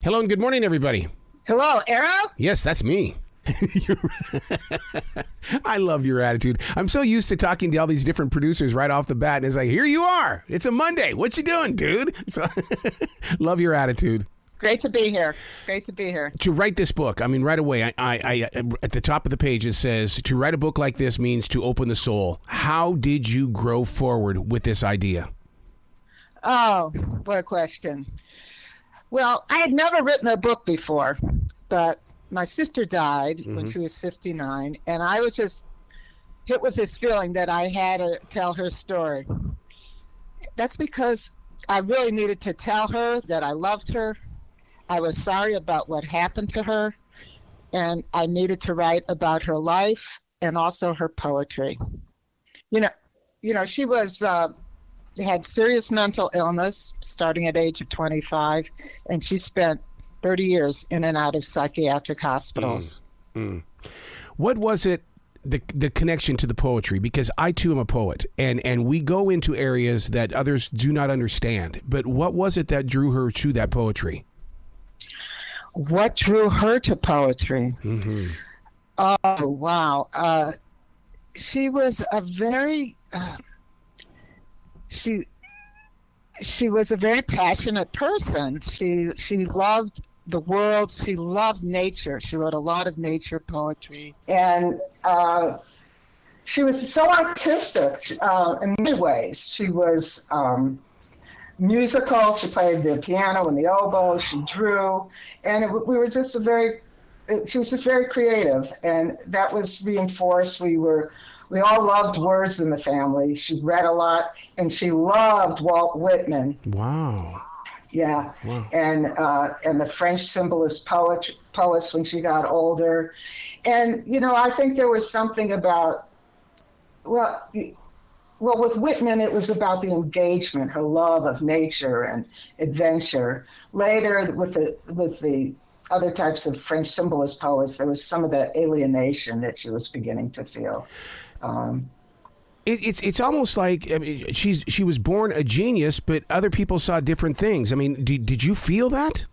Hello and good morning, everybody. Hello, Arrow? Yes, that's me. I love your attitude. I'm so used to talking to all these different producers right off the bat, and it's like, here you are. It's a Monday. What you doing, dude? So, love your attitude. Great to be here. Great to be here. To write this book, I mean, right away, I at the top of the page, it says, to write a book like this means to open the soul. How did you grow forward with this idea? Oh, what a question. Well, I had never written a book before, but my sister died when she was 59, and I was just hit with this feeling that I had to tell her story. That's because I really needed to tell her that I loved her. I was sorry about what happened to her, and I needed to write about her life and also her poetry. You know, she was had serious mental illness starting at age of 25, and she spent 30 years in and out of psychiatric hospitals. What was it, the connection to the poetry? Because I too am a poet, and we go into areas that others do not understand. But what was it that drew her to that poetry? What drew her to poetry? Oh, wow. She was a very she was a very passionate person. She loved the world. She loved nature. She wrote a lot of nature poetry. And she was so artistic in many ways. She was musical. She played the piano and the oboe. She drew. And she was just very creative. And that was reinforced. We all loved words in the family. She read a lot, and she loved Walt Whitman. Wow. Yeah. Wow. And the French symbolist poets when she got older. And, I think there was something about, well, with Whitman, it was about the engagement, her love of nature and adventure. Later, with the other types of French symbolist poets, there was some of that alienation that she was beginning to feel. It's almost like, I mean, she was born a genius, but other people saw different things. I mean, did you feel that?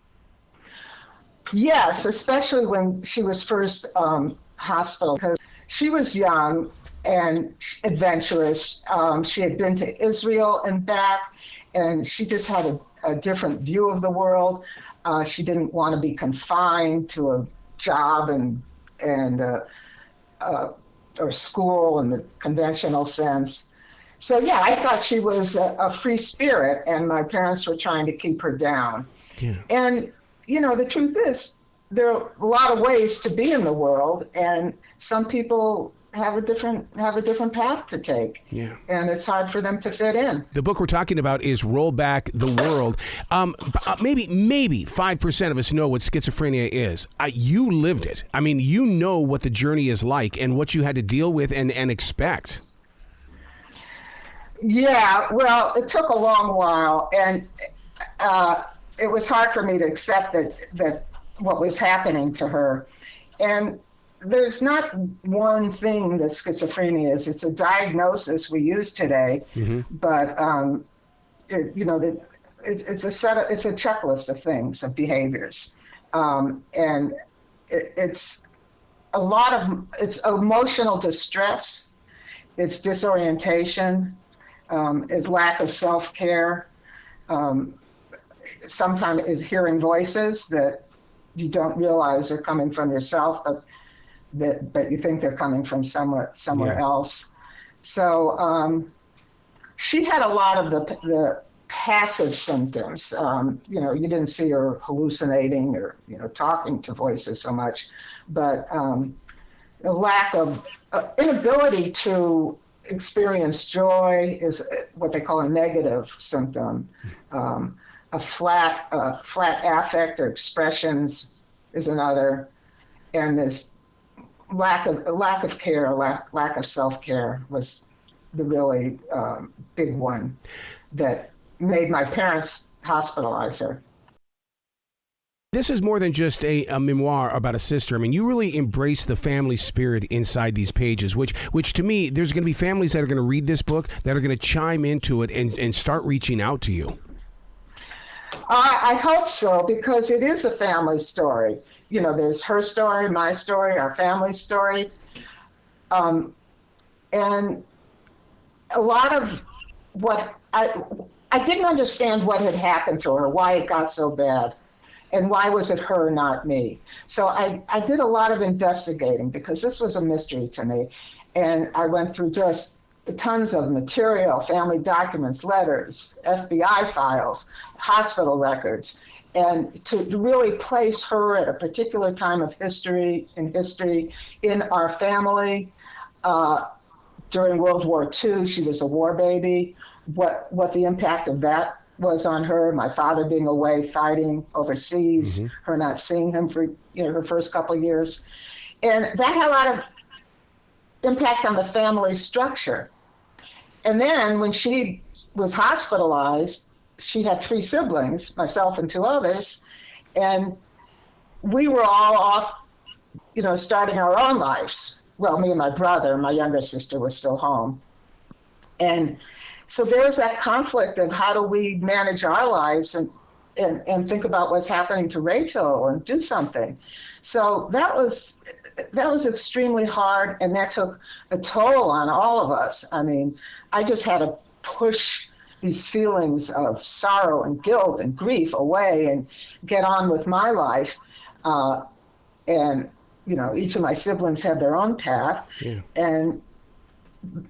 Yes, especially when she was first hospital, because she was young and adventurous. She had been to Israel and back, and she just had a different view of the world. She didn't want to be confined to a job or school in the conventional sense. So yeah, I thought she was a free spirit, and my parents were trying to keep her down. Yeah. And the truth is, there are a lot of ways to be in the world, and some people have a different path to take. Yeah. And it's hard for them to fit in. The book we're talking about is Rollback the World. Maybe 5% of us know what schizophrenia is. You lived it. I mean, you know what the journey is like and what you had to deal with and expect. Yeah, well, it took a long while, and it was hard for me to accept that what was happening to her. And there's not one thing that schizophrenia is. It's a diagnosis we use today, but it's a checklist of things, of behaviors, and it's it's emotional distress, it's disorientation, it's lack of self-care. Sometimes it's hearing voices that you don't realize are coming from yourself, but you think they're coming from somewhere else. So she had a lot of the passive symptoms. You didn't see her hallucinating or talking to voices so much, but a lack of inability to experience joy is what they call a negative symptom. A flat affect or expressions is another, and this lack of care, lack of self-care was the really big one that made my parents hospitalize her. This is more than just a memoir about a sister. I mean, you really embrace the family spirit inside these pages, which to me, there's going to be families that are going to read this book that are going to chime into it and start reaching out to you. I hope so, because it is a family story. You know, there's her story, my story, our family story. And a lot of what I didn't understand what had happened to her, why it got so bad, and why was it her, not me. So I did a lot of investigating because this was a mystery to me. And I went through just tons of material, family documents, letters, FBI files, hospital records, and to really place her at a particular time of history in our family. During World War II, she was a war baby. What the impact of that was on her, my father being away fighting overseas, her not seeing him for her first couple of years. And that had a lot of impact on the family structure. And then when she was hospitalized, she had 3 siblings, myself and 2 others, and we were all off, starting our own lives. Well, me and my brother, my younger sister was still home. And so there was that conflict of how do we manage our lives and think about what's happening to Rachel and do something. So that was extremely hard, and that took a toll on all of us. I mean, I just had to push these feelings of sorrow and guilt and grief away and get on with my life. And each of my siblings had their own path. Yeah.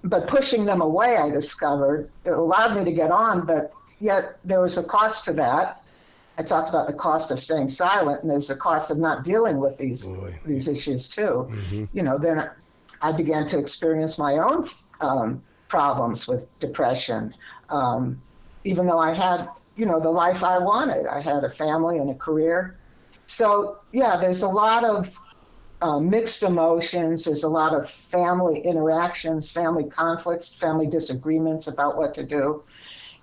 But pushing them away, I discovered, it allowed me to get on, but yet there was a cost to that. I talked about the cost of staying silent, and there's a cost of not dealing with these issues too. Then I began to experience my own problems with depression, even though I had, the life I wanted. I had a family and a career. So yeah, there's a lot of mixed emotions. There's a lot of family interactions, family conflicts, family disagreements about what to do.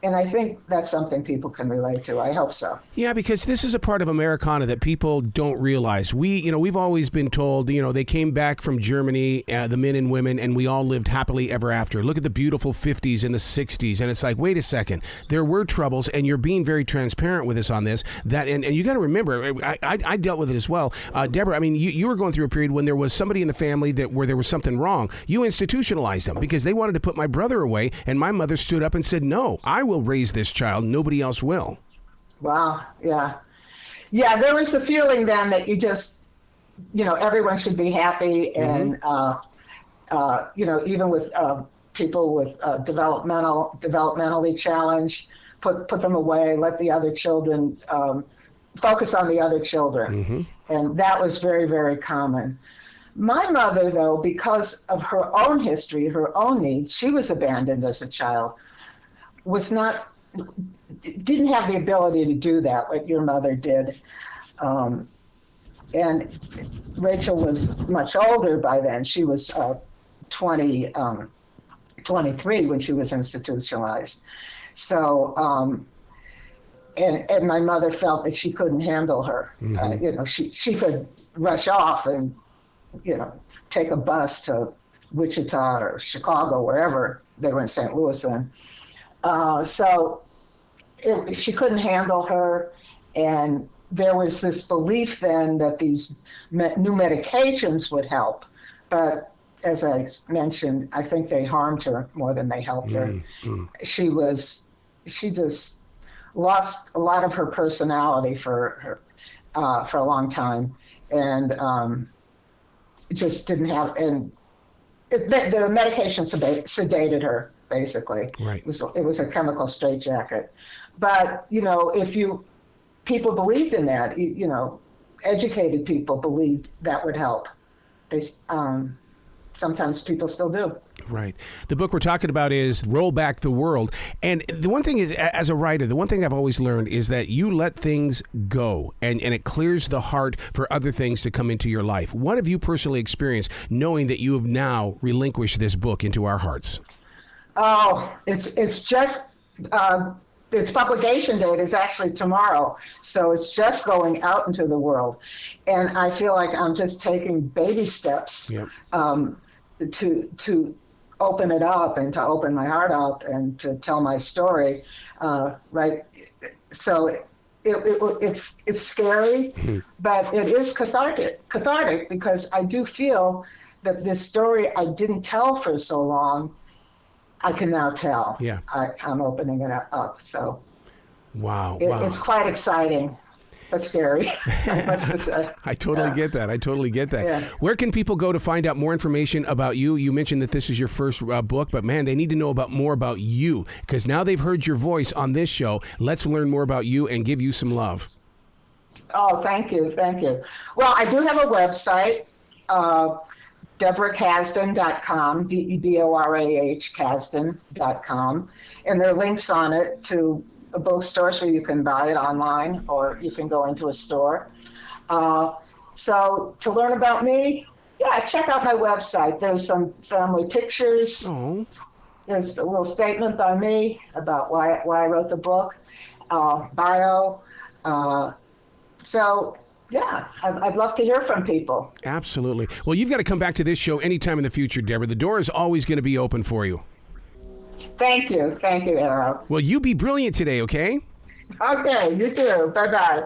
And I think that's something people can relate to. I hope so. Yeah, because this is a part of Americana that people don't realize. We've always been told, they came back from Germany, the men and women, and we all lived happily ever after. Look at the beautiful 50s and the 60s. And it's like, wait a second, there were troubles, and you're being very transparent with us on this. And you got to remember, I dealt with it as well. Deborah, I mean, you were going through a period when there was somebody in the family where there was something wrong. You institutionalized them because they wanted to put my brother away, and my mother stood up and said, no, I will raise this child. Nobody else will. Wow. Yeah. Yeah. There was the feeling then that you just, everyone should be happy. And, even with people with developmentally challenged, put them away, let the other children, focus on the other children. And that was very, very common. My mother, though, because of her own history, her own needs, she was abandoned as a child. Didn't have the ability to do that, what your mother did. And Rachel was much older by then. She was 23 when she was institutionalized. So, and my mother felt that she couldn't handle her. She could rush off and, take a bus to Wichita or Chicago, wherever. They were in St. Louis then. She couldn't handle her, and there was this belief then that these new medications would help. But as I mentioned, I think they harmed her more than they helped her. She just lost a lot of her personality for a long time, and just didn't have. And the medication sedated her. Basically, right. It was a chemical straitjacket. But if people believed in that, educated people believed that would help. Sometimes people still do. Right. The book we're talking about is Rollback the World. And the one thing is, as a writer, the one thing I've always learned is that you let things go and it clears the heart for other things to come into your life. What have you personally experienced knowing that you have now relinquished this book into our hearts? Oh, it's just its publication date is actually tomorrow, so it's just going out into the world, and I feel like I'm just taking baby steps to open it up and to open my heart up and to tell my story. Right, so it's scary, but it is cathartic because I do feel that this story I didn't tell for so long, I can now tell. Yeah. I'm opening it up. So wow. It's quite exciting, but scary, I must say. I totally get that. Yeah. Where can people go to find out more information about you? You mentioned that this is your first book, but man, they need to know more about you because now they've heard your voice on this show. Let's learn more about you and give you some love. Oh, thank you. Well, I do have a website, DeborahKasdan.com, Deborah Kasdan.com, and there are links on it to both stores where you can buy it online or you can go into a store. So to learn about me, check out my website. There's some family pictures. Oh. There's a little statement by me about why I wrote the book, bio. So I'd love to hear from people. Absolutely. Well, you've got to come back to this show anytime in the future, Deborah. The door is always going to be open for you. Thank you, Arrow. Well, you be brilliant today, okay? Okay, you too. Bye-bye.